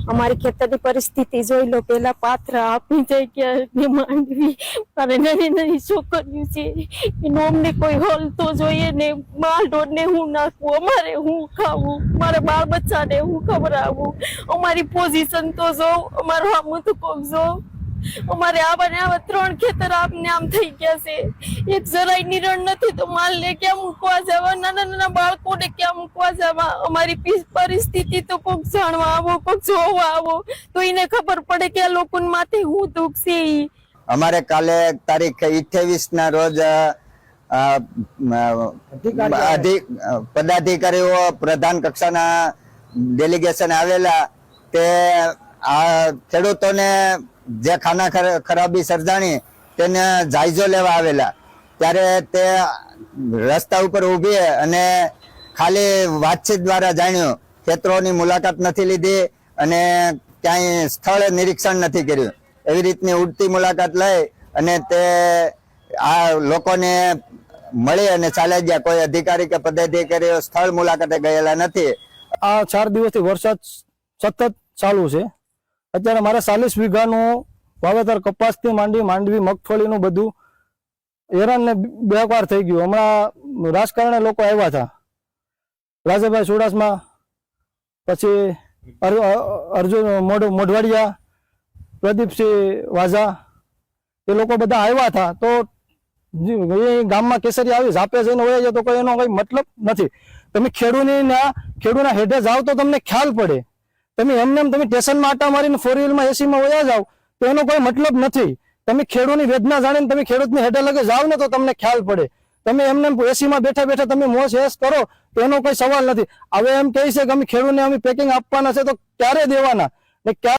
અમારી ખેતરની પરિસ્થિતિ જોઈ લો, પેલા પાથરા આપી જાય કે માંડવી, મારે નાની નાની છોકરીઓ છે એનો અમને કોઈ હલ તો જોઈએ ને, માલ ઢોર ને હું નાખવું, અમારે હું ખાવું, મારા બાળ બચ્ચાને હું ખવડાવવું, અમારી પોઝિશન તો જોઉં, અમારું આમ તો કોક જોઉં, અમારે આવા ને આવા 3 ખેતર આમને આમ થઈ ગયા છે, એક જરાય નિરણ નથી તો માલ ને ક્યાં મૂકવા જવા, નાના નાના બાળકોને ક્યાં મૂકવા જવા, અમારી પરિસ્થિતિ તો કોક જાણવા આવો, કોક જોવા આવો તો એને ખબર પડે કે આ લોકોને માથે હું દુઃખ છે. અમારે કાલે તારીખ 28 ના રોજ પદાધિકારીઓ પ્રધાન કક્ષાના ડેલિગેશન આવેલા, તે આ ખેડૂતોને જે ખાના ખરાબી સર્જાણી તેને જાયજો લેવા આવેલા, ત્યારે તે રસ્તા ઉપર ઉભી અને ખાલી વાતચીત દ્વારા જાણ્યું, ખેતરોની મુલાકાત નથી લીધી અને ક્યાંય સ્થળ નિરીક્ષણ નથી કર્યું. એવી રીતની ઉડતી મુલાકાત લઈ અને તે આ લોકોને મળી અને ચાલ્યા ગયા. કોઈ અધિકારી કે પદાધિકારીઓ સ્થળ મુલાકાતે ગયેલા નથી. આ 4 દિવસથી વરસાદ સતત ચાલુ છે. અત્યારે મારે 40 વીઘાનું વાવેતર કપાસથી માંડવી મગફળીનું બધું હેરાન ને બેકાર થઈ ગયું. હમણાં રાજકારણે લોકો આવ્યા હતા, રાજભાઈ ચુડાસમા, પછી અર્જુન મોઢવાડિયા, પ્રદીપસિંહ વાઝા, એ લોકો બધા આવ્યા હતા. તો એ ગામમાં કેસરી આવી ઝાપે જઈને વયા જાય તો કોઈ એનો કઈ મતલબ નથી. તમે ખેડૂના હેઠે જાઓ તો તમને ખ્યાલ પડે. તમે એમને તમે સ્ટેશનમાં આટા મારીને 4 વ્હીલમાં એસીમાં વયા જાઓ તો એનો કોઈ મતલબ નથી. તમે ખેડૂતની વેદના જાણીને તમે ખેડૂતની હેઠે લગે જાઓ ને તો તમને ખ્યાલ પડે. તમે એમને એસીમાં બેઠા બેઠા તમે મોજ હેસ કરો તો એનો કોઈ સવાલ નથી. હવે એમ કહે છે કે અમે ખેડૂતને અમે પેકિંગ આપવાના છે તો ક્યારે દેવાના ને ક્યારે